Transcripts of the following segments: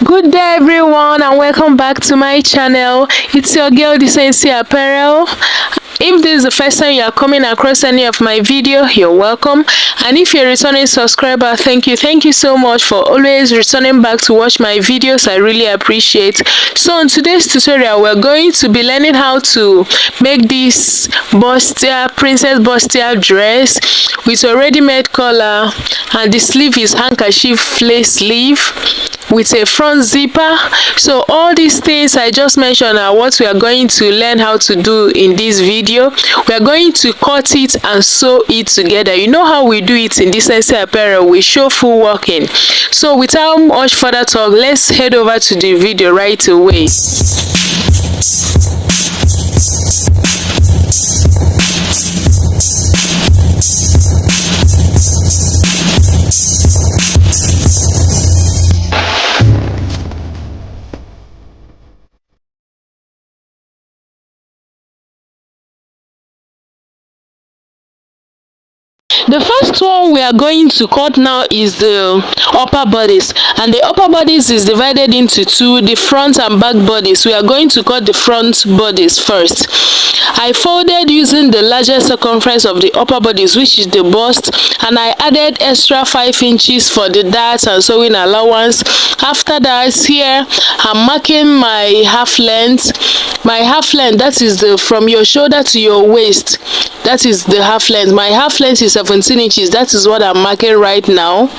Good day everyone and welcome back to my channel. It's your girl Decency Apparel. If this is the first time you are coming across any of my video, you're welcome, and if you're a returning subscriber, thank you so much for always returning back to watch my videos. I really appreciate. So in today's tutorial, we're going to be learning how to make this bustier, princess bustier dress with a ready-made collar, and the sleeve is handkerchief lace sleeve with a front zipper. So all these things I just mentioned are what we are going to learn how to do in this video. We are going to cut it and sew it together. You know how we do it in Decency Apparel, we show full working. So without much further talk, let's head over to the video right away. The first one we are going to cut now is the upper bodice, and the upper bodice is divided into two, the front and back bodice. We are going to cut the front bodice first. I folded using the largest circumference of the upper bodice, which is the bust, and I added extra 5 inches for the darts and sewing allowance. After that, here I'm marking my half length. My half length, that is from your shoulder to your waist, that is the half length. My half length is 17 inches. That is what I'm marking right now.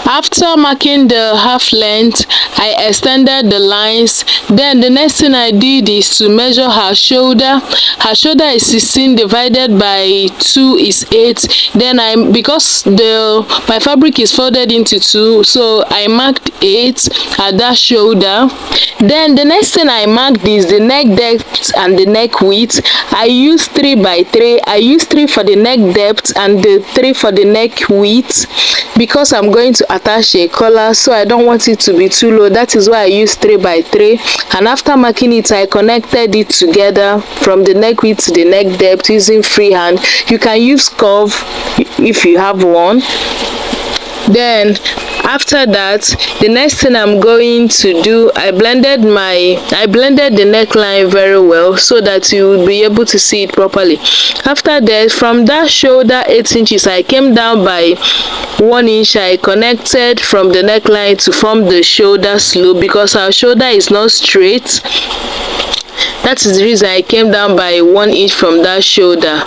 After marking the half length, I extended the lines. Then the next thing I did is to measure her shoulder. Her shoulder is 16 divided by 2 is 8. Then because my fabric is folded into 2, so I marked 8 at that shoulder. Then the next thing I marked is the neck depth and the neck width. I used 3 by 3. I used 3 for the neck depth and the 3 for the neck width, because I'm going to attach a collar, so I don't want it to be too low. That is why I used 3 by 3. And after marking it, I connected it together from the neck width to the neck depth using freehand. You can use curve if you have one. Then after that, the next thing I'm going to do, I blended the neckline very well so that you will be able to see it properly. After that, from that shoulder 8 inches, I came down by 1 inch. I connected from the neckline to form the shoulder slope, because our shoulder is not straight. That is the reason I came down by 1 inch from that shoulder.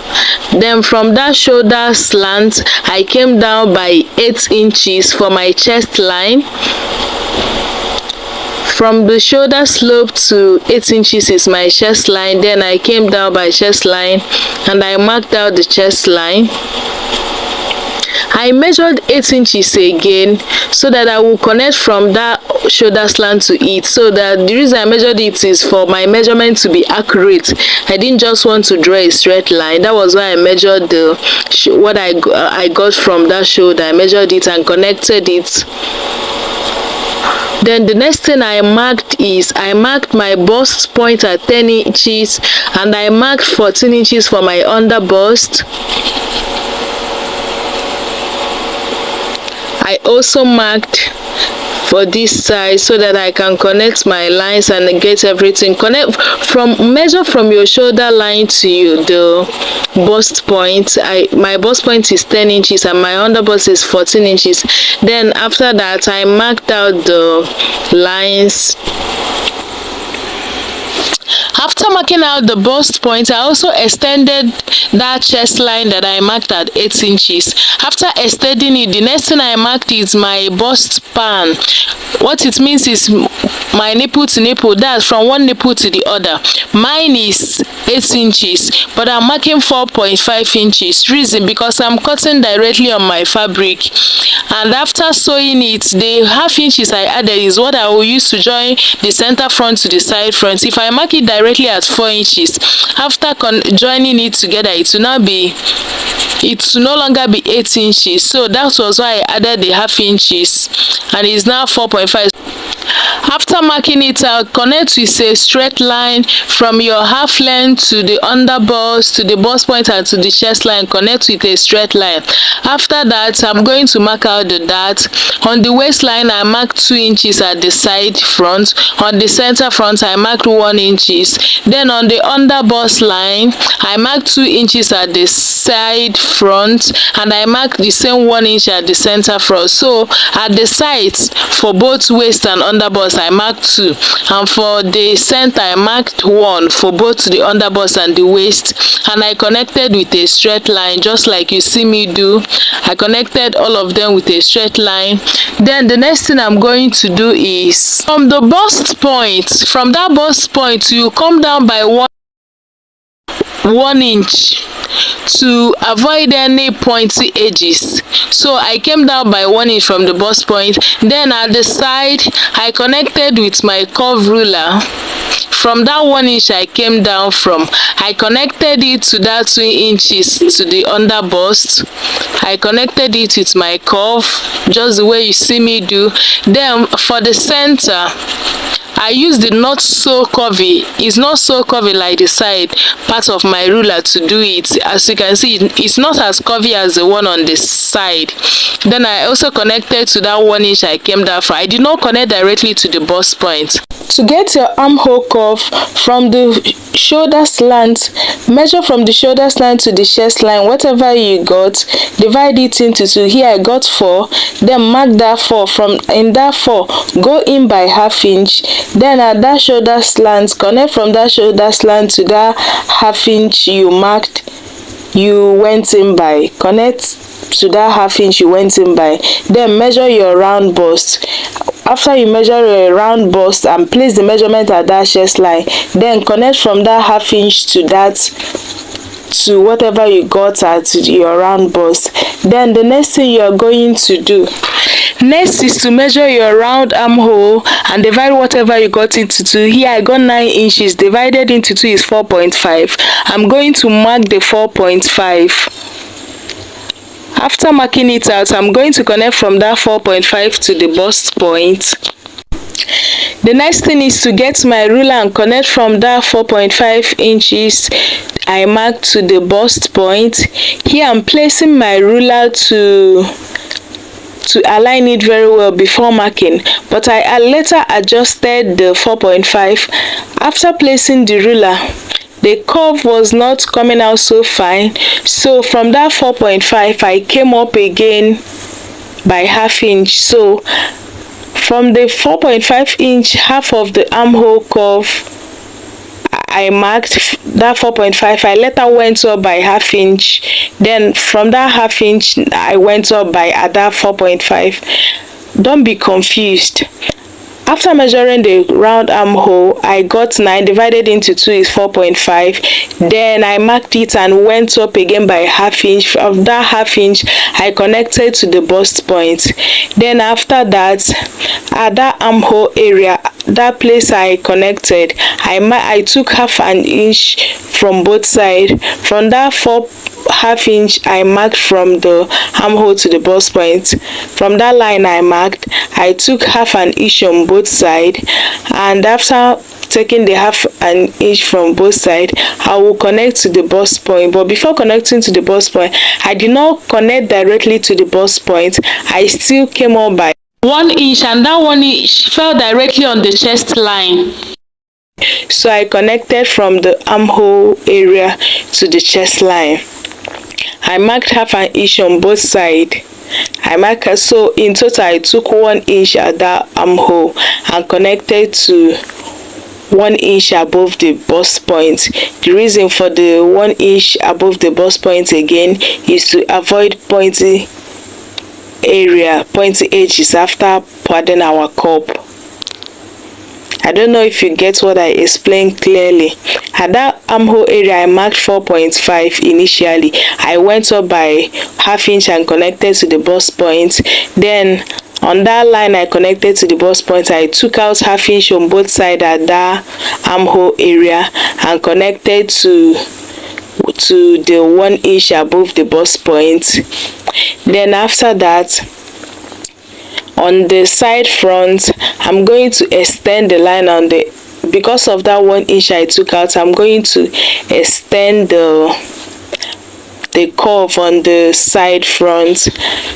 Then from that shoulder slant, I came down by 8 inches for my chest line. From the shoulder slope to 8 inches is my chest line. Then I came down by chest line and I marked out the chest line. I measured 8 inches again so that I will connect from that shoulder slant to it. So that the reason I measured it is for my measurement to be accurate. I didn't just want to draw a straight line. That was why I measured what I got from that shoulder. I measured it and connected it. Then the next thing I marked is I marked my bust point at 10 inches and I marked 14 inches for my under bust. I also marked for this side so that I can connect my lines and get everything. Measure from your shoulder line to the bust point. My bust point is 10 inches and my under bust is 14 inches. Then after that, I marked out the lines. After marking out the bust point, I also extended that chest line that I marked at 8 inches. After extending it, the next thing I marked is my bust span. What it means is my nipple to nipple, that's from one nipple to the other. Mine is 8 inches, but I'm marking 4.5 inches. Reason, because I'm cutting directly on my fabric. And after sewing it, the half inches I added is what I will use to join the center front to the side front. If I mark it directly at 4 inches, after joining it together, it will no longer be 8 inches. So that was why I added the half inches, and it's now 4.5. After After marking it out, connect with a straight line from your half length to the under bust, to the bust point and to the chest line. Connect with a straight line. After that, I'm going to mark out the dart. On the waistline, I mark 2 inches at the side front. On the center front, I marked 1 inches. Then on the under bust line, I marked 2 inches at the side front, and I marked the same 1 inch at the center front. So at the sides for both waist and under bust, I marked 2, and for the center I marked 1 for both the under bust and the waist, and I connected with a straight line just like you see me do. I connected all of them with a straight line. Then the next thing I'm going to do is from the bust point, from that bust point you come down by 1 inch to avoid any pointy edges. So I came down by 1 inch from the bust point. Then at the side I connected with my curve ruler. From that 1 inch I came down from, I connected it to that 2 inches to the under bust. I connected it with my curve just the way you see me do. Then for the center, I use the not so curvy, it's not so curvy like the side part of my ruler to do it. As you can see, it's not as curvy as the one on the side. Then I also connected to that 1 inch I came down from. I did not connect directly to the bust point. To get your armhole curve from the shoulder slant, measure from the shoulder slant to the chest line. Whatever you got, divide it into 2. Here I got 4. Then mark that 4. From in that 4, go in by ½ inch. Then at that shoulder slant, connect from that shoulder slant to that ½ inch you marked, you went in by. Connect to that ½ inch you went in by. Then measure your round bust. After you measure your round bust and place the measurement at that chest line, then connect from that ½ inch to that, to whatever you got at your round bust. Then the next thing you're going to do next is to measure your round armhole and divide whatever you got into 2. Here I got 9 inches, divided into 2 is 4.5. I'm going to mark the 4.5. After marking it out, I'm going to connect from that 4.5 to the bust point. The next thing is to get my ruler and connect from that 4.5 inches I marked to the bust point. Here I'm placing my ruler to align it very well before marking, but I later adjusted the 4.5. After placing the ruler, the curve was not coming out so fine, so from that 4.5 I came up again by ½ inch. So from the 4.5 inch, half of the armhole curve I marked that 4.5. I later went up by ½ inch. Then from that ½ inch I went up by that 4.5. Don't be confused. After measuring the round armhole, I got 9, divided into 2 is 4.5. Then I marked it and went up again by ½ inch. From that ½ inch, I connected to the bust point. Then after that, at that armhole area, that place I connected, I took ½ inch from both sides. From that ½ inch I marked from the armhole to the bust point. From that line I marked, I took ½ inch on both sides, and after taking the ½ inch from both sides, I will connect to the bust point. But before connecting to the bust point, I did not connect directly to the bust point. I still came up by 1 inch, and that 1 inch fell directly on the chest line. So I connected from the armhole area to the chest line. I marked ½ inch on both sides. So in total I took 1 inch at that armhole and connected to 1 inch above the bust point. The reason for the 1 inch above the bust point again is to avoid pointy edges after padding our cup. I don't know if you get what I explained clearly. At that armhole area I marked 4.5 initially. I went up by ½ inch and connected to the bust point. Then on that line I connected to the bust point, I took out ½ inch on both sides at that armhole area and connected to the 1 inch above the bust point. Then after that, on the side front, I'm going to extend the line on the, because of that 1 inch I took out, I'm going to extend the curve on the side front.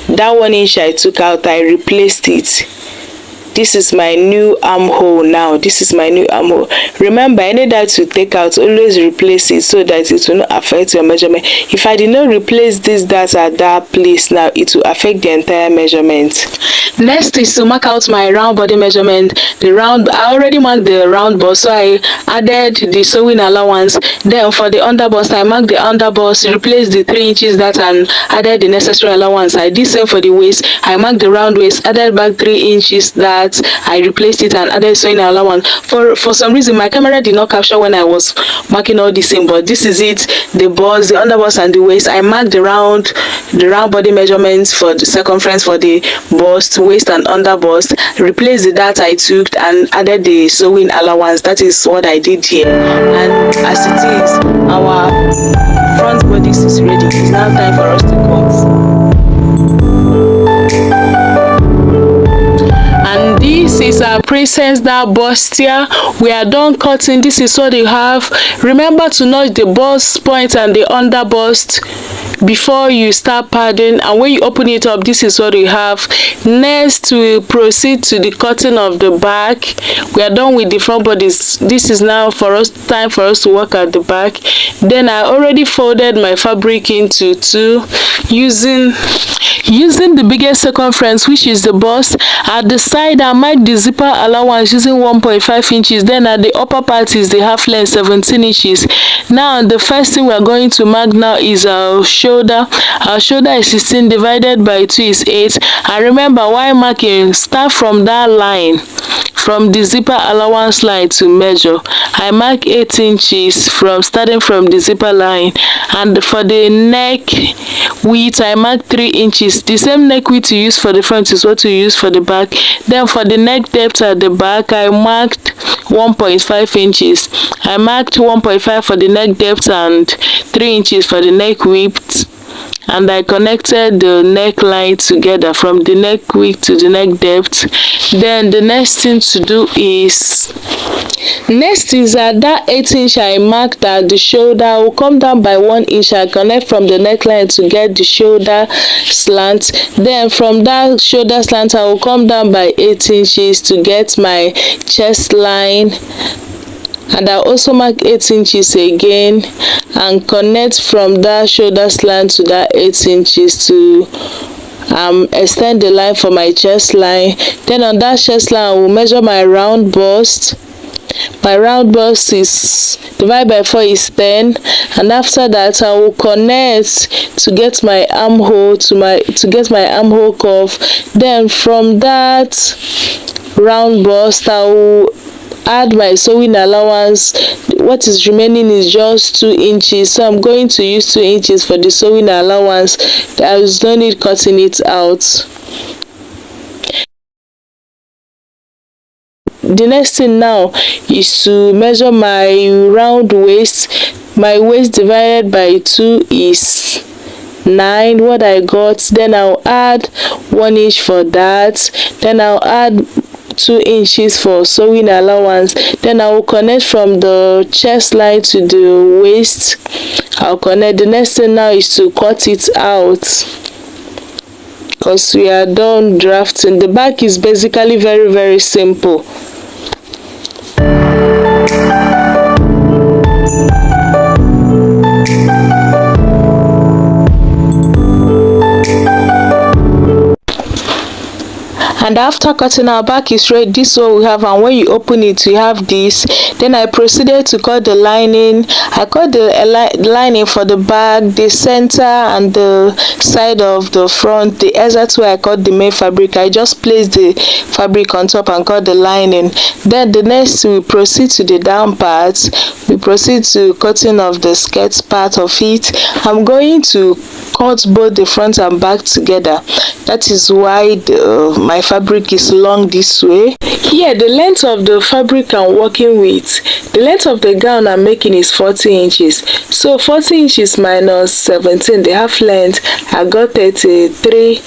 That 1 inch I took out, I replaced it. This is my new armhole now. This is my new armhole. Remember, any that you take out, always replace it so that it will not affect your measurement. If I did not replace this dart at that place now, it will affect the entire measurement. Next is to mark out my round body measurement. The round, I already marked the round bust, so I added the sewing allowance. Then for the underbust, I marked the underbust, replaced the 3 inches that, and added the necessary allowance. I did same for the waist. I marked the round waist, added back 3 inches that, I replaced it and added sewing allowance. For some reason my camera did not capture when I was marking all this in, but this is it. The bust, the underbust and the waist. I marked the round body measurements for the circumference for the bust, waist and underbust. Replaced the dart I took and added the sewing allowance. That is what I did here. And as it is, our front bodice is ready. It's now time for us to cut. And this is our princess that bustier. We are done cutting. This is what you have. Remember to notch the bust point and the under bust before you start padding, and when you open it up, this is what you have. Next, we proceed to the cutting of the back. We are done with the front bodies. This is now time for us to work at the back. Then I already folded my fabric into two using the biggest circumference, which is the bust. At the side, I marked the zipper allowance using 1.5 inches. Then at the upper part is the half length, 17 inches. Now the first thing we are going to mark now is our shoulder. Our shoulder is 16 divided by 2 is 8. And remember, while marking, start from that line, from the zipper allowance line to measure. I mark 8 inches starting from the zipper line. And for the neck width, I mark 3 inches. The same neck width you use for the front is what you use for the back. Then for the neck depth at the back, I marked 1.5 inches. I marked 1.5 for the neck depth and 3 inches for the neck width. And I connected the neckline together from the neck width to the neck depth. Then the next thing to do is at that 8 inch I marked at the shoulder, I will come down by 1 inch. I connect from the neckline to get the shoulder slant. Then from that shoulder slant, I will come down by 8 inches to get my chest line. And I also mark 8 inches again and connect from that shoulder slant to that 8 inches to extend the line for my chest line. Then on that chest line, I will measure my round bust. My round bust is divided by 4 is 10, and after that I will connect to get my armhole to get my armhole curve. Then from that round bust, I will add my sewing allowance. What is remaining is just 2 inches, so I'm going to use 2 inches for the sewing allowance. There is no need cutting it out. The next thing now is to measure my round waist. My waist divided by 2 is 9, what I got. Then I'll add 1 inch for that. Then I'll add 2 inches for sewing allowance. Then I will connect from the chest line to the waist. I'll connect. The next thing now is to cut it out, because we are done drafting. The back is basically very, very simple. And after cutting, our back is ready. This is what we have, and when you open it, you have this. Then I proceeded to cut the lining. I cut the lining for the back, the center and the side of the front. The exact way I cut the main fabric, I just placed the fabric on top and cut the lining. Then the next, we proceed to the down part. We proceed to cutting of the skirt part of it. I'm going to cut both the front and back together. That is why my fabric is long this way. Here, the length of the fabric I'm working with The length of the gown I'm making is 40 inches. So 40 inches minus 17, the half length, I got 33.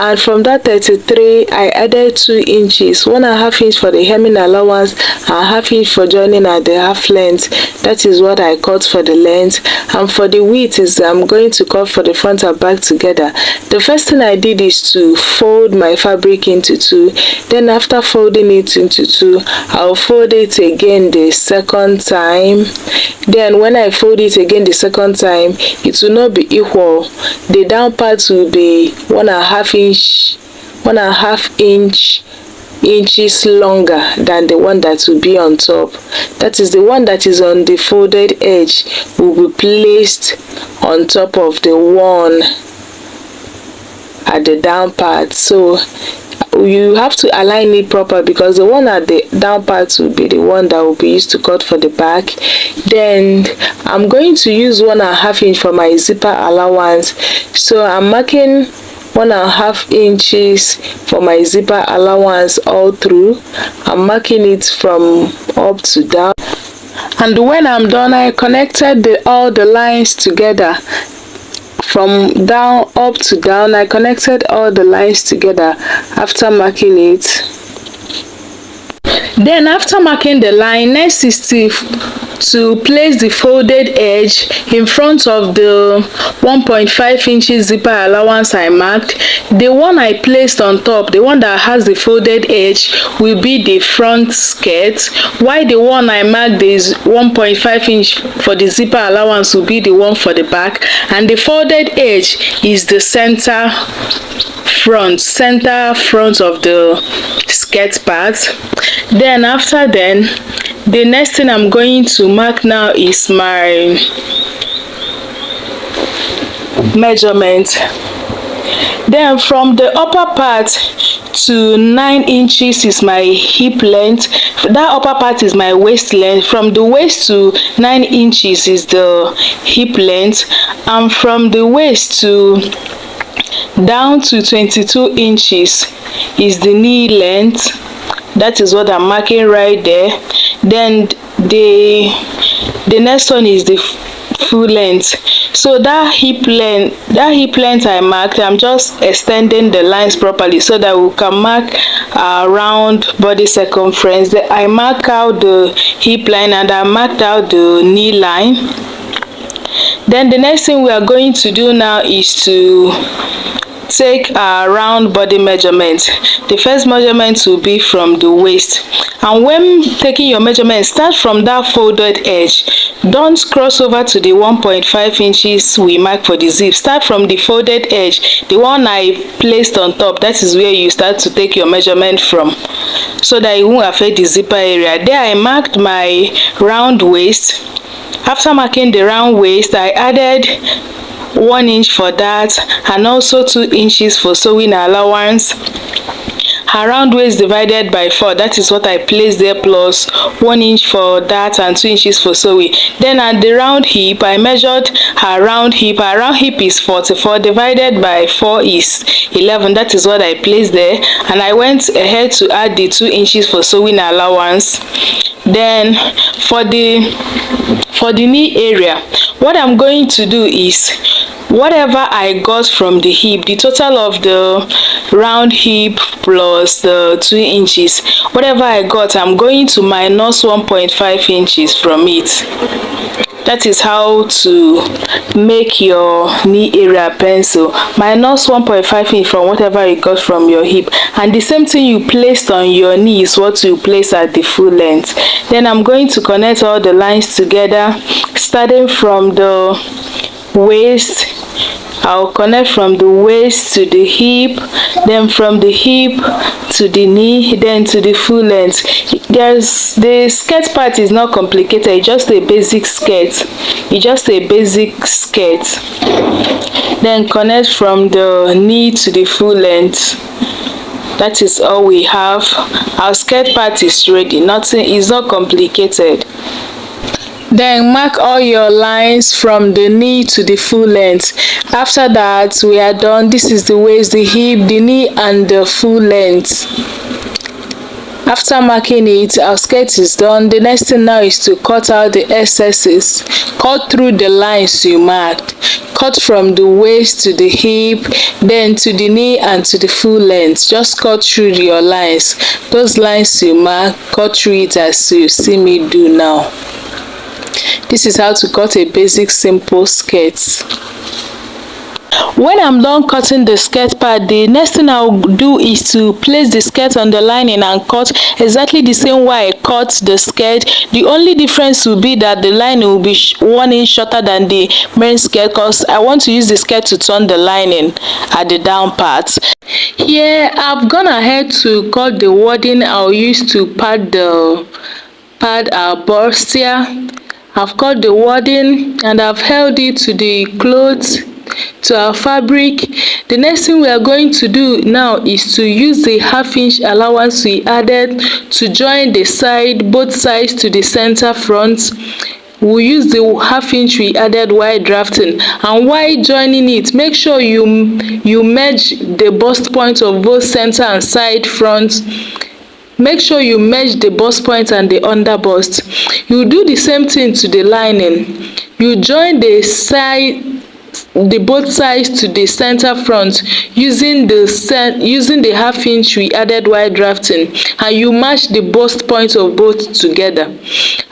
And from that 33, I added 2 inches, 1.5 inch for the hemming allowance and half inch for joining at the half length. That is what I cut for the length. And for the width is I'm going to cut for the front and back together. The first thing I did is to fold my fabric into two. Then after folding it into two, I'll fold it again the second time. Then when I fold it again the second time, it will not be equal. The down part will be 1.5 inches longer than the one that will be on top. That is, the one that is on the folded edge will be placed on top of the one at the down part. So you have to align it proper, because the one at the down part will be the one that will be used to cut for the back. Then I'm going to use 1.5 inch for my zipper allowance. So I'm marking 1.5 inches for my zipper allowance all through. I'm marking it from up to down. And when I'm done, I connected all the lines together. From down up to down, I connected all the lines together after marking it. Then after marking the line, next is to place the folded edge in front of the 1.5 inches zipper allowance I marked. The one I placed on top, the one that has the folded edge, will be the front skirt, while the one I marked is 1.5 inch for the zipper allowance will be the one for the back, and the folded edge is the center front of the skirt part. Then after the next thing I'm going to mark now is my measurement. Then from the upper part to 9 inches is my hip length. That upper part is my waist length. From the waist to 9 inches is the hip length, and from the waist to down to 22 inches is the knee length. That is what I'm marking right there. Then the next one is the full length. So that hip length I marked, I'm just extending the lines properly so that we can mark around body circumference. I mark out the hip line and I marked out the knee line. Then the next thing we are going to do now is to take a round body measurement. The first measurement will be from the waist, and when taking your measurement, start from that folded edge. Don't cross over to the 1.5 inches we mark for the zip. Start from the folded edge, the one I placed on top. That is where you start to take your measurement from, so that it won't affect the zipper area. There I marked my round waist. After marking the round waist, I added 1 inch for that, and also 2 inches for sewing allowance. Her round waist divided by 4, that is what I placed there, plus 1 inch for that and 2 inches for sewing. Then at the round hip, I measured her round hip. Her round hip is 44, divided by 4 is 11. That is what I placed there, and I went ahead to add the 2 inches for sewing allowance. Then for the knee area, what I'm going to do is, whatever I got from the hip, the total of the round hip plus the 2 inches, whatever I got, I'm going to minus 1.5 inches from it. That is how to make your knee area pencil. Minus 1.5 inch from whatever you got from your hip, and the same thing you placed on your knee is what you place at the full length. Then I'm going to connect all the lines together, starting from the waist. I'll connect from the waist to the hip, then from the hip to the knee, then to the full length. The skirt part is not complicated, it's just a basic skirt. Then connect from the knee to the full length. That is all we have. Our skirt part is ready. Nothing is not complicated. Then mark all your lines from the knee to the full length. After that, we are done. This is the waist, the hip, the knee, and the full length. After marking it, our skirt is done. The next thing now is to cut out the excesses. Cut through the lines you marked. Cut from the waist to the hip, then to the knee and to the full length. Just cut through your lines. Those lines you mark, cut through it as you see me do now. This is how to cut a basic simple skirt. When I'm done cutting the skirt part, the next thing I'll do is to place the skirt on the lining and cut exactly the same way I cut the skirt. The only difference will be that the lining will be 1 inch shorter than the main skirt, because I want to use the skirt to turn the lining at the down part. Here I've gone ahead to cut the wording I'll use to pad our bustier. I've cut the wording and I've held it to the clothes, to our fabric. The next thing we are going to do now is to use the 1/2 inch allowance we added to join the side, both sides to the center front. We'll use the 1/2 inch we added while drafting, and while joining it, make sure you merge the bust point of both center and side front. Make sure you merge the bust point and the under bust. You do the same thing to the lining. You join the both sides to the center front using the 1/2 inch we added while drafting, and you match the bust point of both together.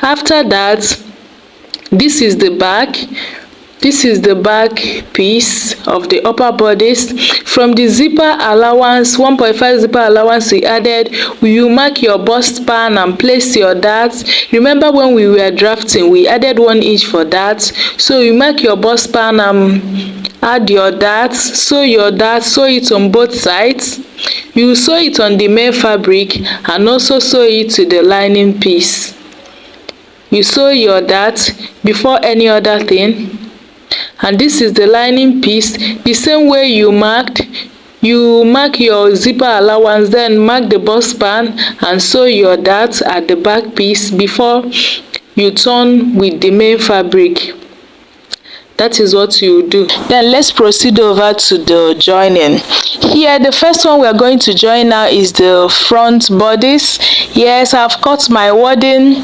After that, this is the back. This is the back piece of the upper bodice. From the zipper allowance, 1.5 zipper allowance we added, you mark your bust span and place your darts. Remember when we were drafting, we added 1 inch for darts. So you mark your bust span and add your darts, sew your darts, sew it on both sides. You sew it on the main fabric and also sew it to the lining piece. You sew your dart before any other thing. And this is the lining piece. The same way you marked, you mark your zipper allowance, then mark the bust span and sew your dart at the back piece before you turn with the main fabric. That is what you do. Then let's proceed over to the joining. Here, the first one we are going to join now is the front bodice. Yes, I've cut my wording.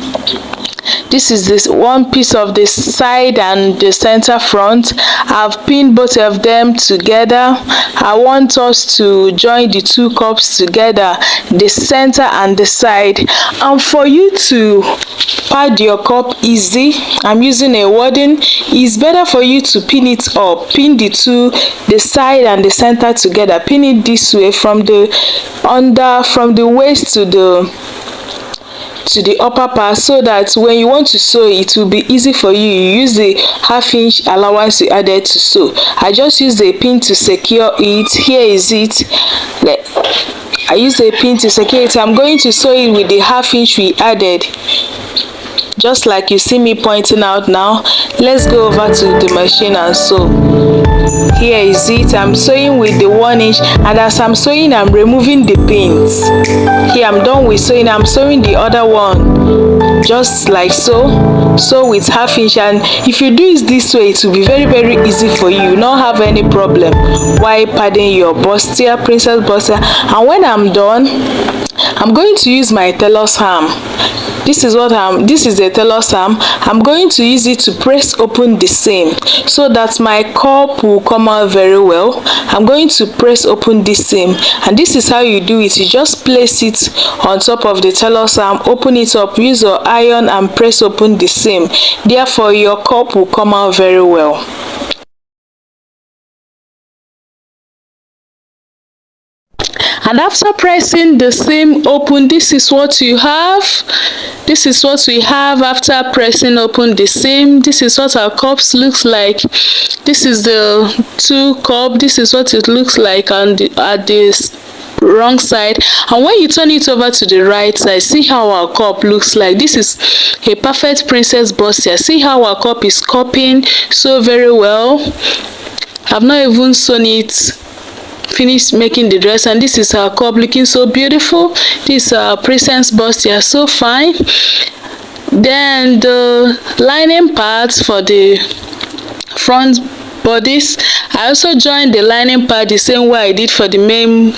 This is this one piece of the side and the center front. I've pinned both of them together. I want us to join the two cups together, the center and the side. And for you to pad your cup easy, I'm using a wording. It's better for you to pin it up. Pin the side and the center together. Pin it this way from the waist to the upper part, so that when you want to sew, it will be easy for you. You use the 1/2 inch allowance you added to sew. I just use a pin to secure it. Here is it. I use a pin to secure it. I'm going to sew it with the 1/2 inch we added, just like you see me pointing out now. Let's go over to the machine and sew. Here is it. I'm sewing with the 1 inch, and as I'm sewing, I'm removing the pins. Here I'm done with sewing. I'm sewing the other one just like so. Sew with 1/2 inch, and if you do it this way, it will be very, very easy for you. You don't have any problem while padding your bustier, princess bustier. And when I'm done, I'm going to use my tailor's ham. This is the tailor's ham. I'm going to use it to press open the seam so that my cup will come out very well. I'm going to press open this seam, and this is how you do it. You just place it on top of the tailor's ham, open it up, use your iron and press open the seam. Therefore, your cup will come out very well. And after pressing the seam open, this is what you have. This is what we have after pressing open the seam. This is what our cups looks like. This is the 2 cup. This is what it looks like at this wrong side. And when you turn it over to the right side, see how our cup looks like. This is a perfect princess bustier. See how our cup is cupping so very well. I've not even sewn it, finished making the dress, and this is our cup looking so beautiful. This is our princess bustier, so fine. Then the lining part for the front bodice. I also joined the lining part the same way I did for the main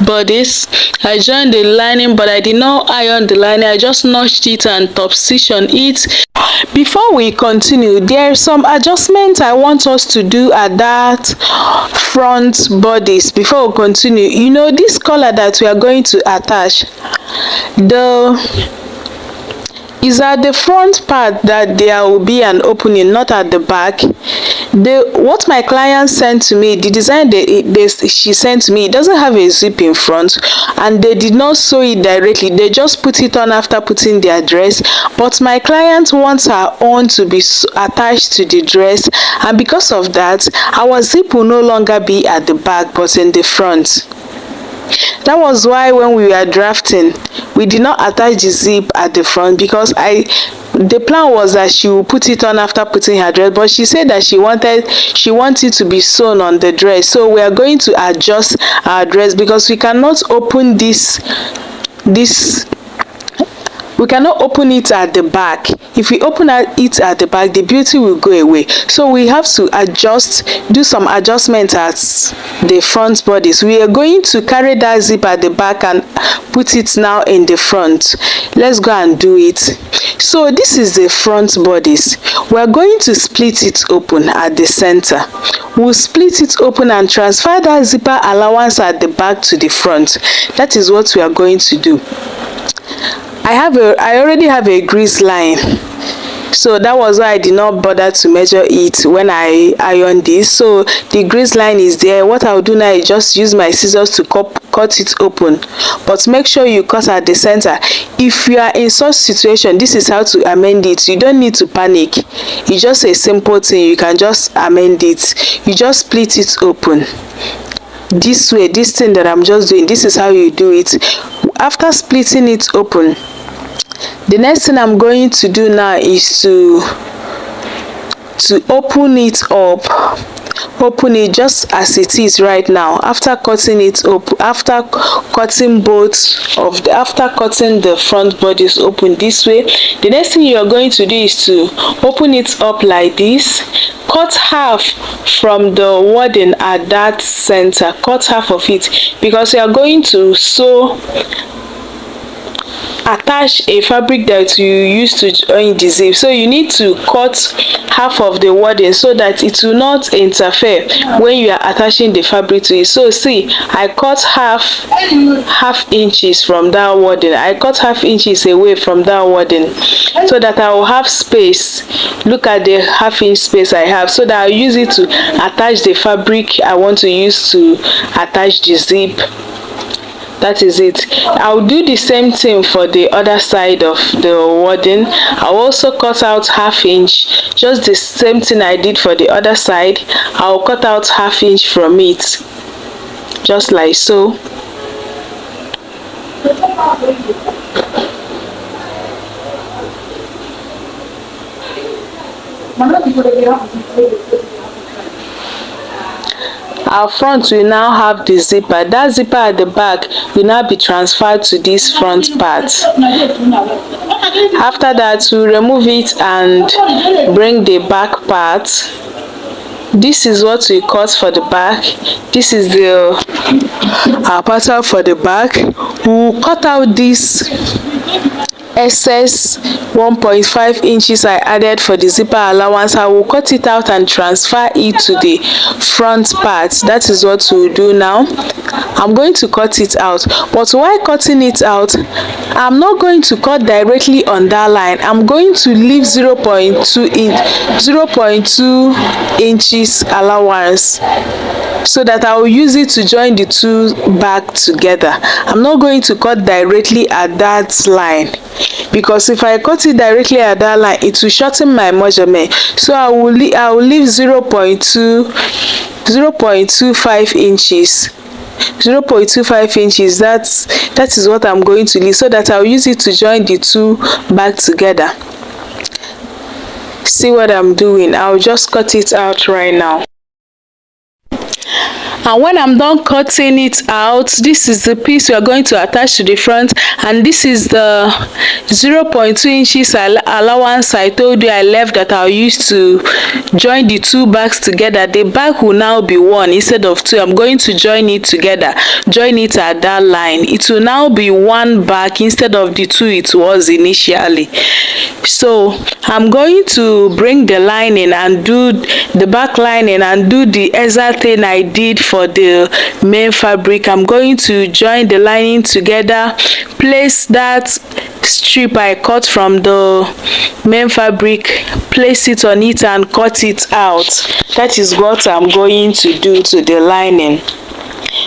bodice. I joined the lining, but I did not iron the lining. I just notched it and top stitched it. Before we continue, there is some adjustment I want us to do at that front bodice. Before we continue, you know, this collar that we are going to attach, is at the front part that there will be an opening, not at the back. What my client sent to me, the design she sent to me, it doesn't have a zip in front, and they did not sew it directly. They just put it on after putting their dress. But my client wants her own to be attached to the dress, and because of that, our zip will no longer be at the back but in the front. That was why when we were drafting, we did not attach the zip at the front, because the plan was that she would put it on after putting her dress, but she said that she wanted to be sewn on the dress. So we are going to adjust our dress, because we cannot open we cannot open it at the back. If we open it at the back, the beauty will go away. So we have to do some adjustments at the front bodice. We are going to carry that zip at the back and put it now in the front. Let's go and do it. So this is the front bodice. We are going to split it open at the center. We'll split it open and transfer that zipper allowance at the back to the front. That is what we are going to do. I already have a grease line, so that was why I did not bother to measure it when I ironed this. So the grease line is there. What I'll do now is just use my scissors to cut it open, but make sure you cut at the center. If you are in such situation, this is how to amend it. You don't need to panic. It's just a simple thing. You can just amend it. You just split it open this way. This thing that I'm just doing, this is how you do it. After splitting it open, the next thing I'm going to do now is to open it up. Open it just as it is right now. After cutting it up, after cutting the front bodice open this way, the next thing you are going to do is to open it up like this. Cut half from the wording at that center. Cut half of it, because we are going to attach a fabric that you use to join the zip. So you need to cut half of the wording so that it will not interfere when you are attaching the fabric to it. So see, I cut half inches from that wording. I cut half inches away from that wording so that I will have space. Look at the half-inch space I have, so that I'll use it to attach the fabric I want to use to attach the zip. That is it. I'll do the same thing for the other side of the wording. I'll also cut out half-inch, just the same thing I did for the other side. I'll cut out half-inch from it, just like so. Our front will now have the zipper. That zipper at the back will now be transferred to this front part. After that, we'll remove it and bring the back part. This is what we cut for the back. This is our pattern for the back. We'll cut out this excess 1.5 inches I added for the zipper allowance. I will cut it out and transfer it to the front part. That is what we'll do now. I'm going to cut it out, but while cutting it out, I'm not going to cut directly on that line. I'm going to leave 0.2 inches allowance, so that I will use it to join the two back together. I'm not going to cut directly at that line, because if I cut it directly at that line, it will shorten my measurement. So I will leave 0.25 inches. 0.25 inches. That is what I'm going to leave, so that I'll use it to join the two back together. See what I'm doing? I'll just cut it out right now. And when I'm done cutting it out, this is the piece we are going to attach to the front, and this is the 0.2 inches allowance I told you I left that I'll use to join the two bags together. The bag will now be one instead of two. I'm going to join it together, join it at that line. It will now be one bag instead of the two it was initially. So I'm going to bring the lining and do the back lining and do the exact thing I did for the main fabric. I'm going to join the lining together, place that strip I cut from the main fabric, place it on it and cut it out. That is what I'm going to do to the lining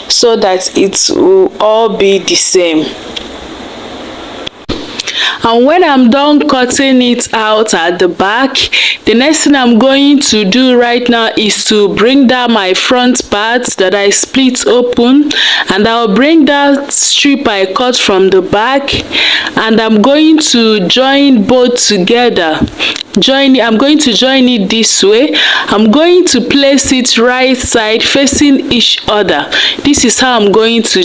so that it will all be the same. And when I'm done cutting it out at the back, the next thing I'm going to do right now is to bring down my front part that I split open, and I'll bring that strip I cut from the back, and I'm going to join both together. I'm going to join it this way. I'm going to place it right side facing each other. This is how I'm going to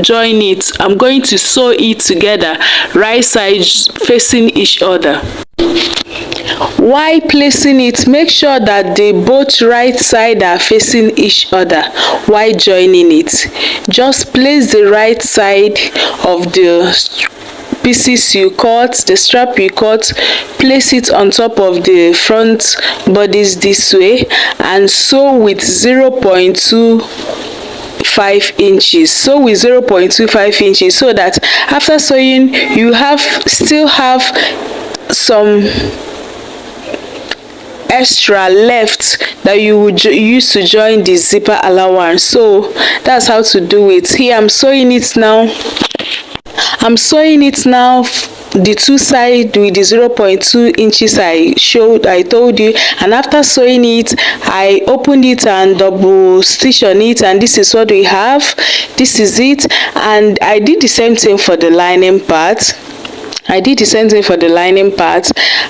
join it. I'm going to sew it together, right side facing each other. While placing it, make sure that the both right side are facing each other while joining it. Just place the right side of the pieces you cut, the strap you cut, place it on top of the front bodice this way, and sew with 0.25 inches. Sew with 0.25 inches so that after sewing you still have some extra left that you would use to join the zipper allowance. So that's how to do it. Here I'm sewing it now. The two sides with the 0.2 inches I told you, and after sewing it I opened it and double stitch on it, and this is what we have. This is it. And I did the same thing for the lining part.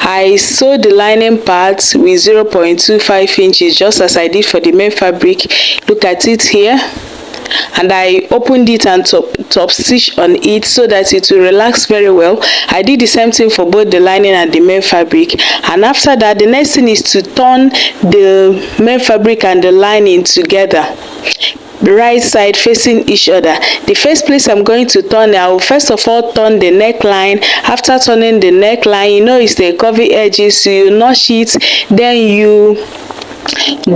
I sewed the lining part with 0.25 inches just as I did for the main fabric. Look at it here. And I opened it and top stitch on it so that it will relax very well. I did the same thing for both the lining and the main fabric. And after that, the next thing is to turn the main fabric and the lining together, right side facing each other. The first place I'm going to turn, I will first of all turn the neckline. After turning the neckline, you know it's the curvy edges, so you notch it, then you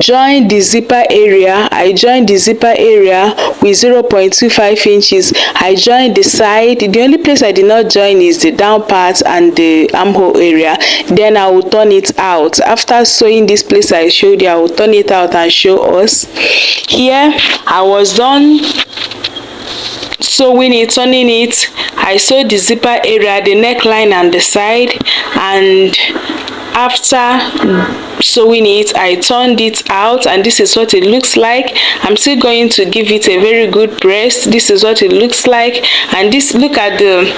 join the zipper area. I joined the zipper area with 0.25 inches. I joined the side. The only place I did not join is the down part and the armhole area. Then I will turn it out. After sewing this place I showed you, I will turn it out and show us. Here I was done sewing it, turning it. I sewed the zipper area, the neckline and the side, and after sewing it I turned it out, and this is what it looks like. I'm still going to give it a very good press. This is what it looks like. And this, look at the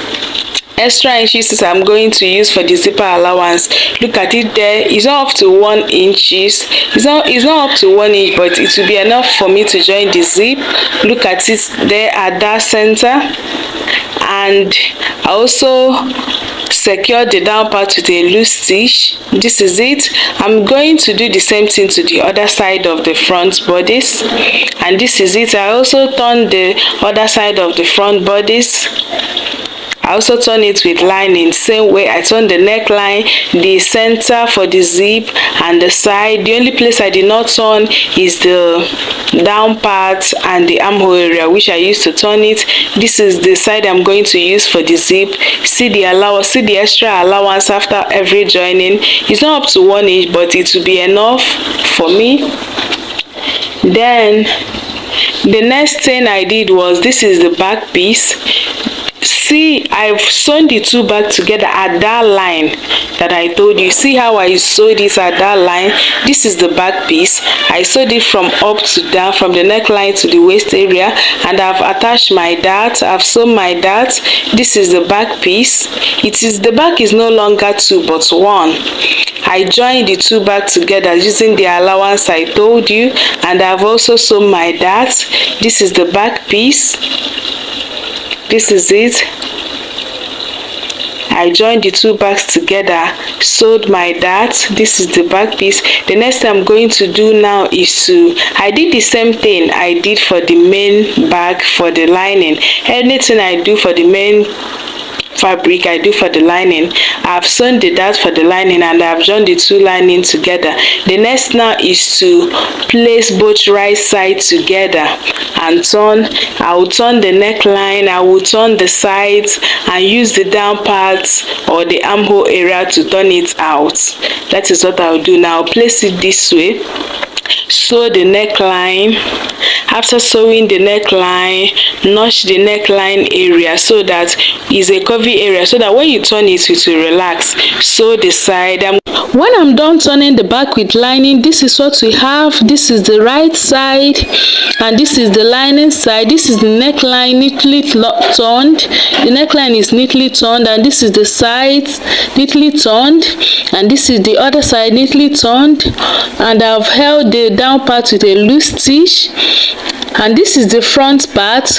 extra inches I'm going to use for the zipper allowance. Look at it there. It's not up to 1 inch. It's not up to 1 inch, but it will be enough for me to join the zip. Look at it there at that center. And I also secured the down part with a loose stitch. This is it. I'm going to do the same thing to the other side of the front bodice, and this is it. I also turned the other side of the front bodice. I also turn it with lining, same way. I turn the neckline, the center for the zip, and the side. The only place I did not turn is the down part and the armhole area, which I used to turn it. This is the side I'm going to use for the zip. See the extra allowance after every joining. It's not up to 1 inch, but it will be enough for me. Then the next thing I did was, this is the back piece. see I've sewn the two back together at that line that I told you. See how I sewed this at that line? This is the back piece. I sewed it from up to down, from the neckline to the waist area, and I've attached my dart. I've sewn my dart. This is the back piece. The back is no longer two but one. I joined the two back together using the allowance I told you, and I've also sewn my dart. This is the back piece. This is it. I joined the two backs together, sewed my dart. This is the back piece. The next thing I'm going to do now is I did the same thing I did for the main back for the lining. Anything I do for the main fabric I do for the lining, I've sewn the dart for the lining, and I've joined the two lining together. The next now is to place both right side together and turn. I will turn the neckline, I will turn the sides, and use the down part or the armhole area to turn it out. That is what I'll do now. Place it this way. Sew the neckline. After sewing the neckline, notch the neckline area so that it's a curvy area, so that when you turn it, it will relax. Sew the side. When I'm done turning the back with lining, this is what we have. This is the right side, and this is the lining side. This is the neckline neatly turned. The neckline is neatly turned, and this is the sides neatly turned, and this is the other side neatly turned. And I've held the down part with a loose stitch, and this is the front part.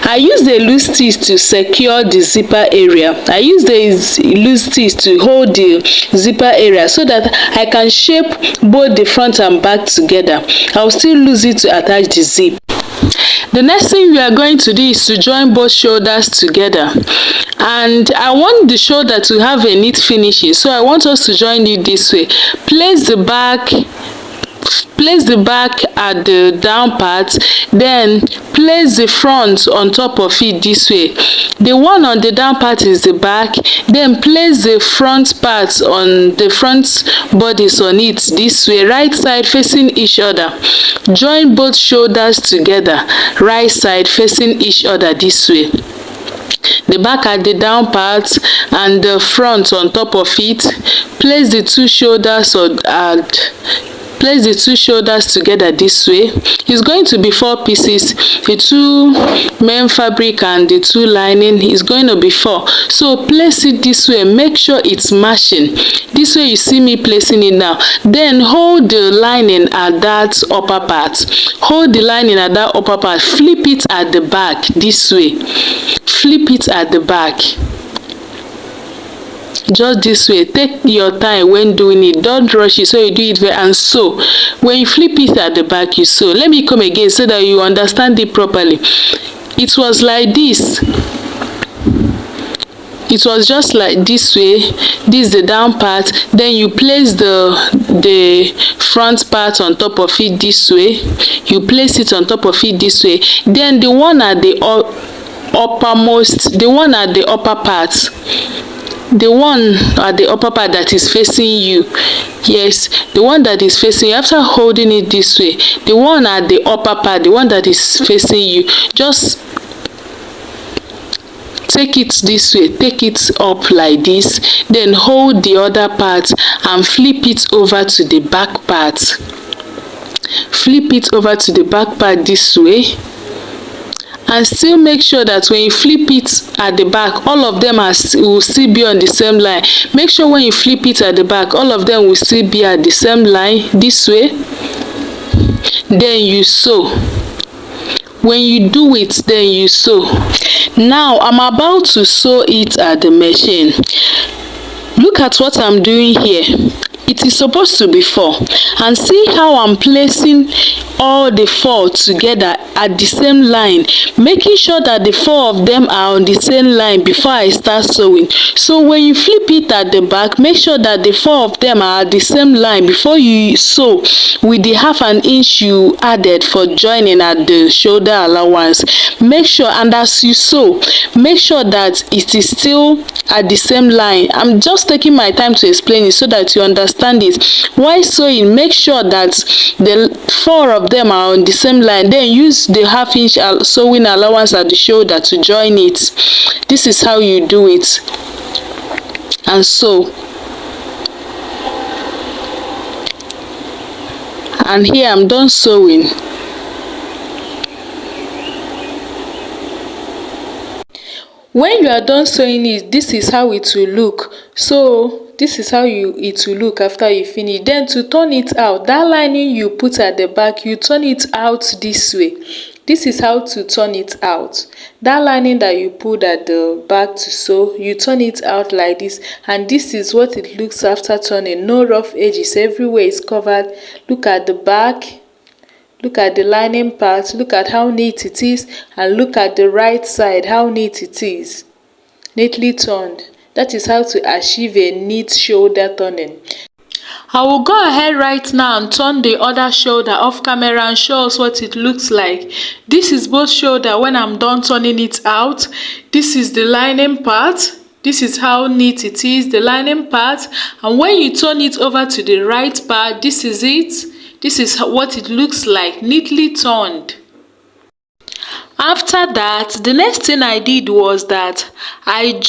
I use the loose stitch to secure the zipper area. I use the loose stitch to hold the zipper area so that I can shape both the front and back together. I'll still lose it to attach the zip. The next thing we are going to do is to join both shoulders together, and I want the shoulder to have a neat finishing, so I want us to join it this way. Place the back at the down part, then place the front on top of it this way. The one on the down part is the back, then place the front part on the front bodice on it this way, right side facing each other. Join both shoulders together, right side facing each other this way. The back at the down part and the front on top of it. Place the two shoulders together this way. It's going to be 4 pieces. The two main fabric and the two lining is going to be 4. So place it this way. Make sure it's matching. This way you see me placing it now. Then hold the lining at that upper part. Hold the lining at that upper part. Flip it at the back this way. Flip it at the back. Just this way. Take your time when doing it. Don't rush it, so you do it very and sew. When you flip it at the back, you sew. Let me come again so that you understand it properly. It was like this. It was just like this way. This is the down part. Then you place the front part on top of it this way. You place it on top of it this way. Then the one at the uppermost, the one at the upper part. The one at the upper part that is facing you, yes, the one that is facing you, after holding it this way, the one at the upper part, the one that is facing you, just take it this way, take it up like this, then hold the other part and flip it over to the back part. Flip it over to the back part this way. And still make sure that when you flip it at the back, all of them will still be on the same line. Make sure when you flip it at the back, all of them will still be at the same line this way. Then you sew. When you do it, then you sew. Now I'm about to sew it at the machine. Look at what I'm doing here. It is supposed to be 4, and see how I'm placing all the 4 together at the same line, making sure that the 4 of them are on the same line before I start sewing. So when you flip it at the back, make sure that the 4 of them are at the same line before you sew with the ½ inch you added for joining at the shoulder allowance. Make sure, and as you sew, make sure that it is still at the same line. I'm just taking my time to explain it so that you understand understand it. While sewing, make sure that the four of them are on the same line. Then use the half-inch sewing allowance at the shoulder to join it. This is how you do it. And sew. And here I'm done sewing. When you are done sewing it, this is how it will look. So this is how it will look after you finish. Then to turn it out, that lining you put at the back, you turn it out this way. This is how to turn it out. That lining that you put at the back to sew, you turn it out like this, and this is what it looks after turning. No rough edges, everywhere is covered. Look at the back, look at the lining part, look at how neat it is, and look at the right side, how neat it is. Neatly turned. That is how to achieve a neat shoulder turning. I will go ahead right now and turn the other shoulder off camera and show us what it looks like. This is both shoulder when I'm done turning it out. This is the lining part. This is how neat it is, the lining part. And when you turn it over to the right part, this is it. This is what it looks like, neatly turned. After that, the next thing I did was that I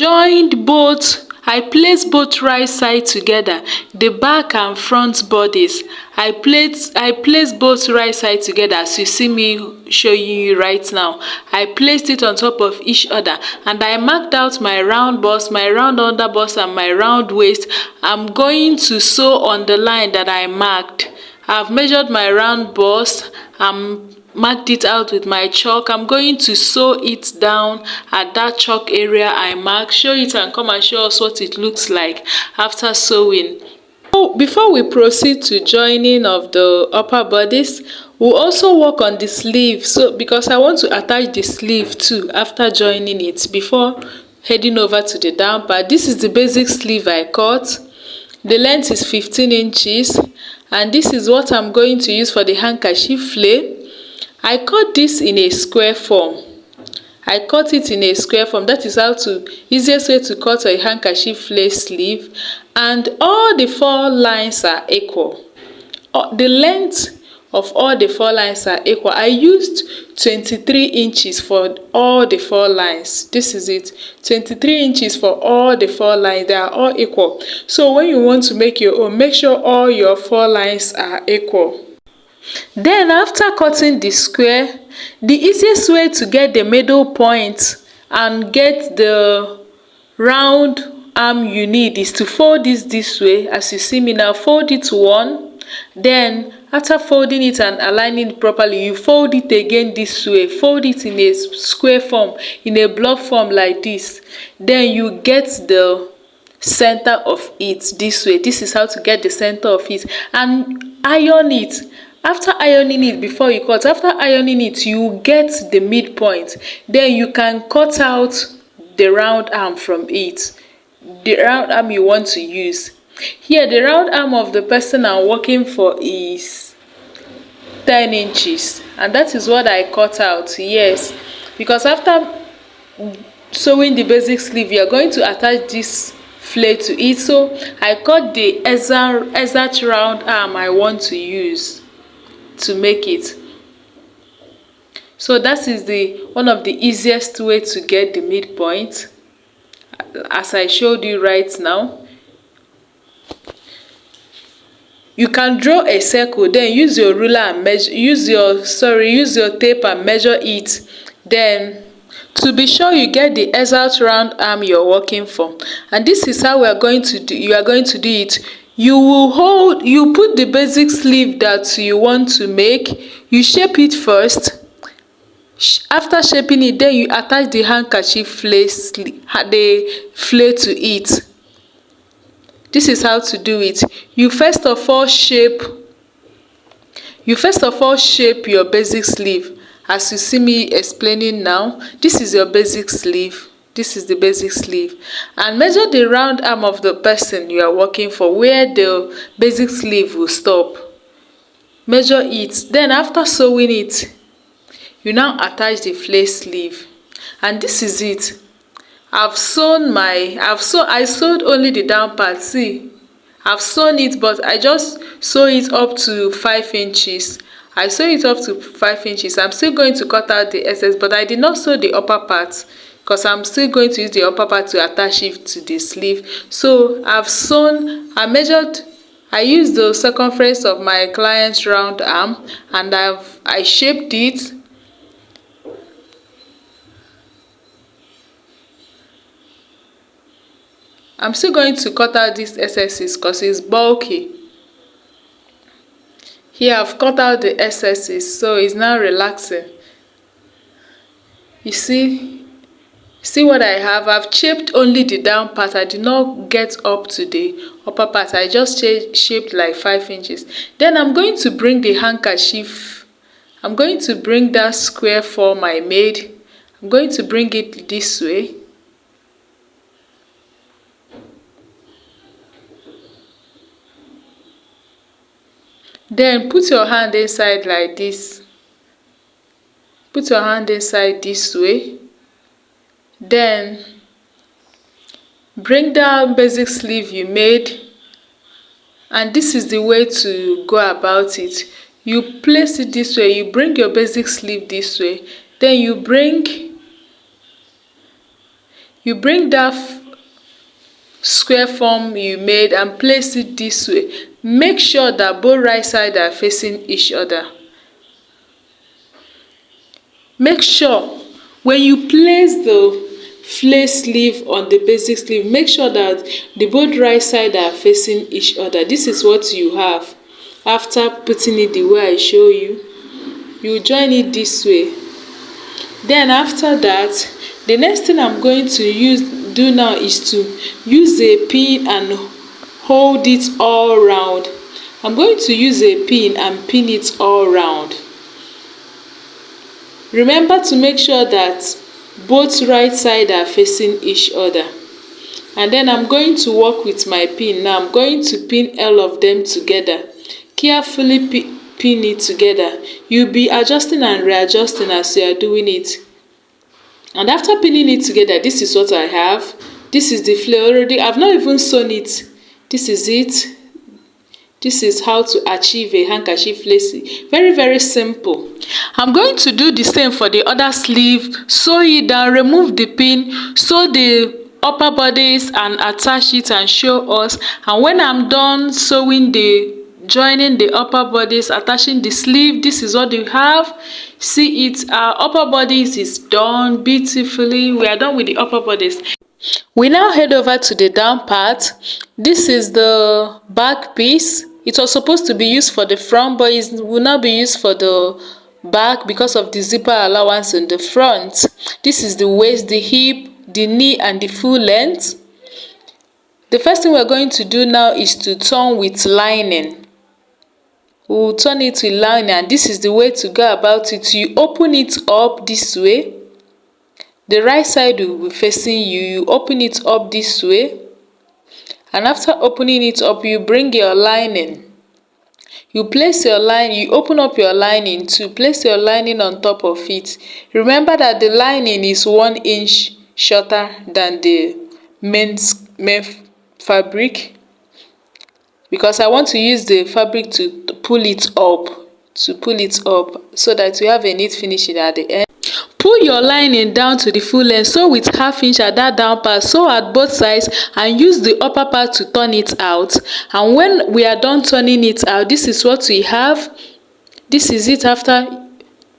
placed both right sides together, the back and front bodies. I placed both right sides together as you see me showing you right now. I placed it on top of each other, and I marked out my round bust, my round under bust, and my round waist. I'm going to sew on the line that I marked. I've measured my round bust. Marked it out with my chalk. I'm going to sew it down at that chalk area I marked. Show it and come and show us what it looks like after sewing. Before we proceed to joining of the upper bodice, we'll also work on the sleeve. So because I want to attach the sleeve too after joining it before heading over to the down part. This is the basic sleeve I cut. The length is 15 inches, and this is what I'm going to use for the handkerchief flare. I cut this in a square form. I cut it in a square form. That is how easiest way to cut a handkerchief flare sleeve. And all the four lines are equal. The length of all the four lines are equal. I used 23 inches for all the four lines. This is it. 23 inches for all the four lines. They are all equal. So when you want to make your own, make sure all your four lines are equal. Then after cutting the square, the easiest way to get the middle point and get the round arm you need is to fold this way. As you see me now, fold it one. Then after folding it and aligning it properly, you fold it again this way. Fold it in a square form, in a block form like this. Then you get the center of it this way. This is how to get the center of it, and iron it. After ironing it before you cut, after ironing it, you get the midpoint. Then you can cut out the round arm from it, the round arm you want to use. Here, the round arm of the person I'm working for is 10 inches, and that is what I cut out. Yes, because after sewing the basic sleeve, you are going to attach this flare to it. So I cut the exact round arm I want to use to make it. So that is one of the easiest way to get the midpoint, as I showed you right now. You can draw a circle, then use your ruler and measure, use your tape and measure it. Then to be sure you get the exact round arm you're working for. And this is how you are going to do it. You put the basic sleeve that you want to make, you shape it first. After shaping it, then you attach the handkerchief flare to it. This is how to do it. You first of all shape your basic sleeve, as you see me explaining now. This is your basic sleeve. This is the basic sleeve, and measure the round arm of the person you are working for, where the basic sleeve will stop. Measure it. Then after sewing it, you now attach the flare sleeve, and this is it. I sewed only the down part. See, I've sewn it, but I just sew it up to 5 inches. I sew it up to 5 inches. I'm still going to cut out the excess, but I did not sew the upper part because I'm still going to use the upper part to attach it to the sleeve. So I've sewn, I measured, I used the circumference of my client's round arm, and I shaped it. I'm still going to cut out these excesses because it's bulky. Here I've cut out the excesses, so it's now relaxing. You see what I have? I've shaped only the down part. I did not get up to the upper part. I just shaped like 5 inches. Then I'm going to bring the handkerchief. I'm going to bring that square form I made. I'm going to bring it this way. Then put your hand inside like this. Put your hand inside this way. Then bring down basic sleeve you made, and this is the way to go about it. You place it this way, you bring your basic sleeve this way, then you bring that square form you made and place it this way. Make sure that both right sides are facing each other. Make sure when you place the flare sleeve on the basic sleeve, make sure that the both right side are facing each other. This is what you have after putting it the way I show you. You join it this way. Then after that, the next thing I'm going to do now is to use a pin and hold it all round. I'm going to use a pin and pin it all round. Remember to make sure that both right sides are facing each other. And then I'm going to work with my pin. Now I'm going to pin all of them together. Carefully pin it together. You'll be adjusting and readjusting as you are doing it. And after pinning it together, this is what I have. This is the flare already. I've not even sewn it. This is it. This is how to achieve a handkerchief lacy. Very, very simple. I'm going to do the same for the other sleeve. Sew it down, remove the pin, sew the upper bodice and attach it and show us. And when I'm done joining the upper bodice, attaching the sleeve, this is what you have. See it, our upper bodice is done beautifully. We are done with the upper bodice. We now head over to the down part. This is the back piece. It was supposed to be used for the front, but it will now be used for the back because of the zipper allowance in the front. This is the waist, the hip, the knee, and the full length. The first thing we're going to do now is to turn with lining. We'll turn it with lining, and this is the way to go about it. You open it up this way. The right side will be facing you. You open it up this way. And after opening it up, you bring your lining. You place your lining, you open up your lining to place your lining on top of it. Remember that the lining is 1 inch shorter than the main fabric, because I want to use the fabric to pull it up, so that you have a neat finishing at the end. Pull your lining down to the full length, sew with 1/2 inch at that down part, sew at both sides, and use the upper part to turn it out. And when we are done turning it out, this is what we have. This is it after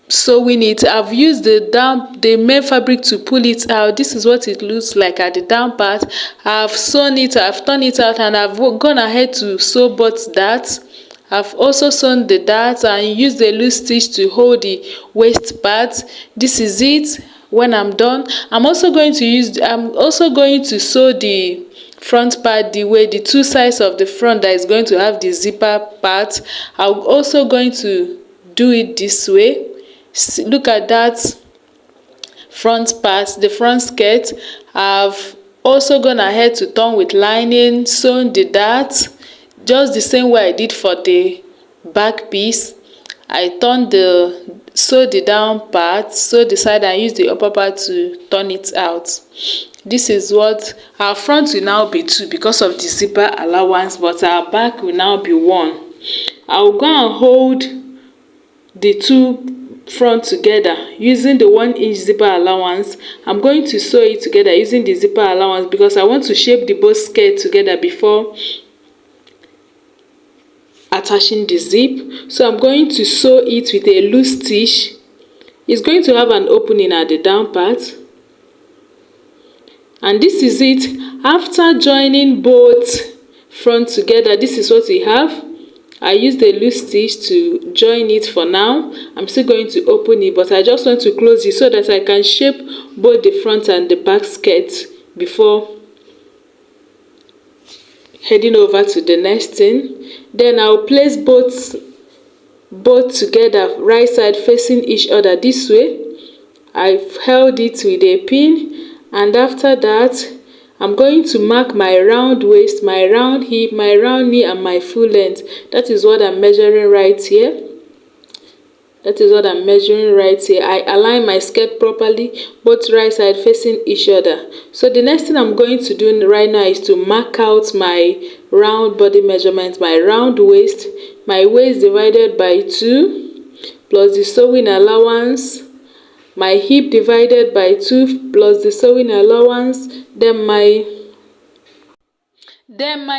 sewing it. I've used the main fabric to pull it out. This is what it looks like at the down part. I've sewn it, I've turned it out, and I've gone ahead to sew both darts. I've also sewn the darts and used the loose stitch to hold the waist part. This is it. When I'm done, I'm also going to sew the front part the two sides of the front that is going to have the zipper part. I'm also going to do it this way. Look at that front part, the front skirt. I've also gone ahead to turn with lining, sewn the darts just the same way I did for the back piece. I sew the down part, sew the side, and use the upper part to turn it out. This is what our front will now be 2 because of the zipper allowance, but our back will now be 1. I'll go and hold the 2 front together using the 1-inch zipper allowance. I'm going to sew it together using the zipper allowance because I want to shape the both skirt together before attaching the zip. So I'm going to sew it with a loose stitch. It's going to have an opening at the down part. And this is it. After joining both front together, this is what we have. I used a loose stitch to join it for now. I'm still going to open it, but I just want to close it so that I can shape both the front and the back skirt before heading over to the next thing. Then I'll place both together, right side facing each other this way. I've held it with a pin, and after that I'm going to mark my round waist, my round hip, my round knee, and my full length. That is what I'm measuring right here. That is what I'm measuring right here. I align my skirt properly, both right side facing each other. So the next thing I'm going to do right now is to mark out my round body measurement, my round waist, my waist divided by 2, plus the sewing allowance, my hip divided by 2 plus the sewing allowance, then my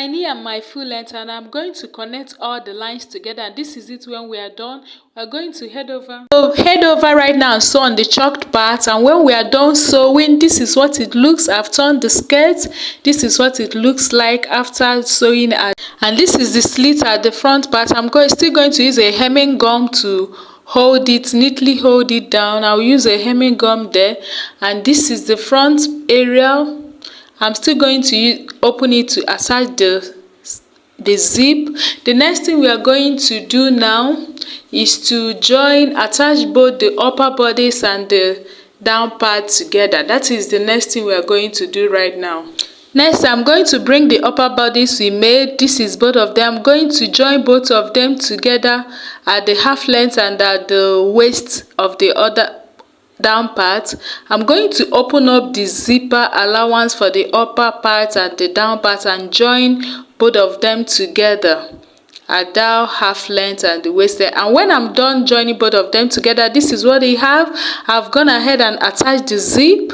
knee and my full length, and I'm going to connect all the lines together. And this is it. When we are done, we're going to head over. So head over right now and sew on the chalked part, and when we are done sewing, this is what it looks. I've turned the skirt. This is what it looks like after sewing, and this is the slit at the front part. I'm still going to use a hemming gum to hold it, neatly hold it down. I'll use a hemming gum there, and this is the front area. I'm still going to open it to attach the zip. The next thing we are going to do now is to attach both the upper bodice and the down part together. That is the next thing we are going to do right now. Next, I'm going to bring the upper bodice we made. This is both of them. I'm going to join both of them together at the half length and at the waist of the other down part. I'm going to open up the zipper allowance for the upper part and the down part and join both of them together at that half length and the waist there. And when I'm done joining both of them together, this is what they have. I've gone ahead and attached the zip.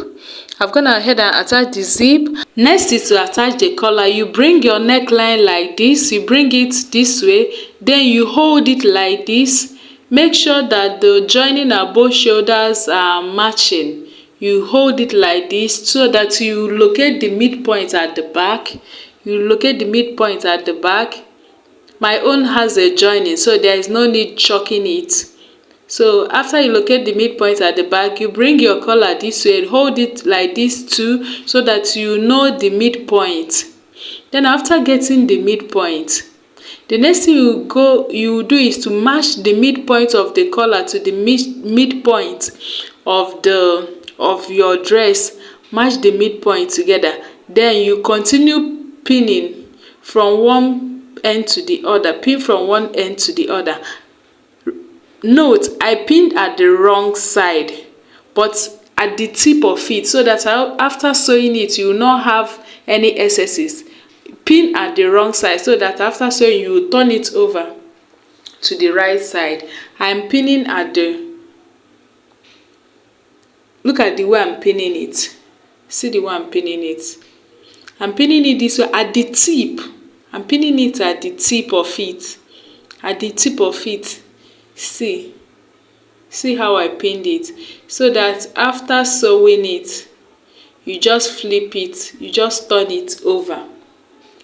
Next is to attach the collar. You bring your neckline like this, you bring it this way, then you hold it like this. Make sure that the joining of both shoulders are matching. You hold it like this so that you locate the midpoint at the back. My own has a joining, so there is no need choking it. So after you locate the midpoint at the back, you bring your collar this way, hold it like this too, so that you know the midpoint. Then after getting the midpoint, the next thing you do is to match the midpoint of the collar to the midpoint of your dress. Match the midpoint together. Then you continue pinning from one end to the other. Pin from one end to the other. Note, I pinned at the wrong side, but at the tip of it, so that after sewing it, you will not have any excesses. Pin at the wrong side so that after sewing, you will turn it over to the right side. I'm pinning at look at the way I'm pinning it. See the way I'm pinning it. I'm pinning it this way at the tip. I'm pinning it at the tip of it. At the tip of it. See how I pinned it, so that after sewing it, you just flip it, you just turn it over.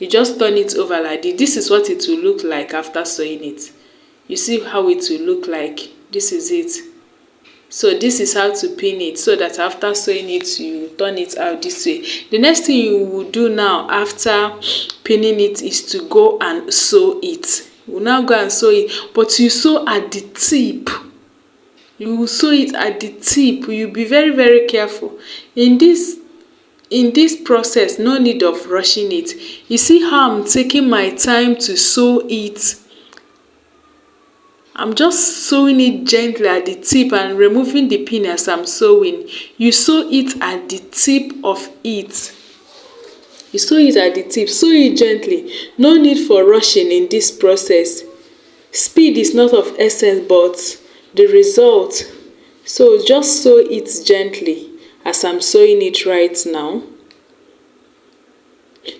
Like this. This is what it will look like after sewing it. You see how it will look like. This is it. So this is how to pin it, so that after sewing it, you turn it out this way. The next thing you will do now after pinning it is to go and sew it. You will now go and sew it, but you sew at the tip. You will sew it at the tip. You'll be very, very careful. In this process, no need of rushing it. You see how I'm taking my time to sew it. I'm just sewing it gently at the tip and removing the pin as I'm sewing. You sew it at the tip of it. You sew it at the tip. Sew it gently. No need for rushing in this process. Speed is not of essence, but the result. So just sew it gently as I'm sewing it right now.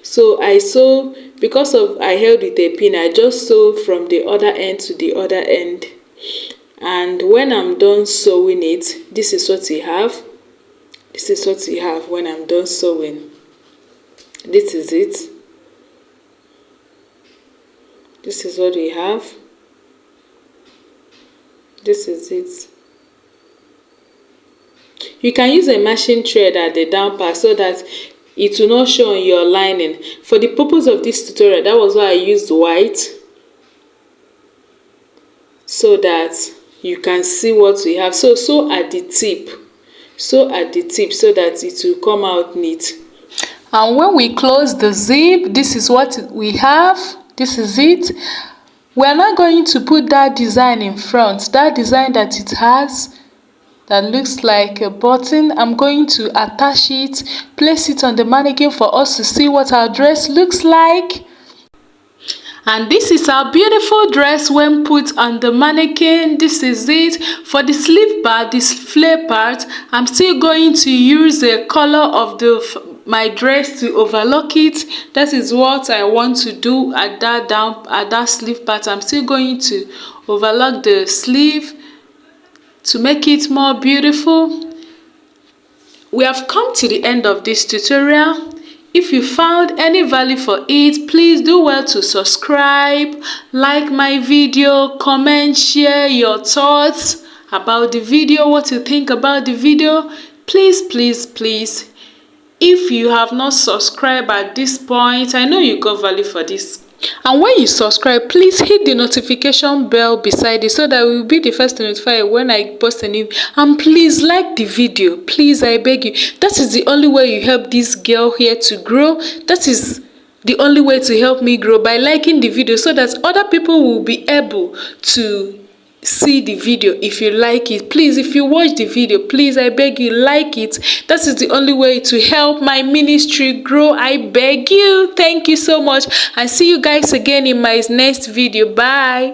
So I sew, because of I held with a pin, I just sew from the other end to the other end. And when I'm done sewing it, this is what you have. This is what you have when I'm done sewing. This is it. This is what we have. This is it. You can use a machine thread at the down part so that it will not show on your lining. For the purpose of this tutorial, that was why I used white, so that you can see what we have. So sew at the tip. Sew at the tip so that it will come out neat. And when we close the zip, this is what we have. This is it. We are not going to put that design in front. That design that it has, that looks like a button, I'm going to attach it, place it on the mannequin for us to see what our dress looks like. And this is our beautiful dress when put on the mannequin. This is it. For the sleeve part, this flare part, I'm still going to use the color of my dress to overlock it. That is what I want to do at that sleeve part. I'm still going to overlock the sleeve to make it more beautiful. We have come to the end of this tutorial. If you found any value for it, please do well to subscribe, like my video, comment, share your thoughts about the video, what you think about the video. Please, please, please, if you have not subscribed at this point, I know you got value for this. And when you subscribe, please hit the notification bell beside it so that we will be the first to notify you when I post a new. And please like the video. Please, I beg you. That is the only way you help this girl here to grow. That is the only way to help me grow, by liking the video so that other people will be able to see the video. If you like it, please, if you watch the video, please, I beg you, like it. That is the only way to help my ministry grow. I beg you. Thank you so much, and see you guys again in my next video. Bye.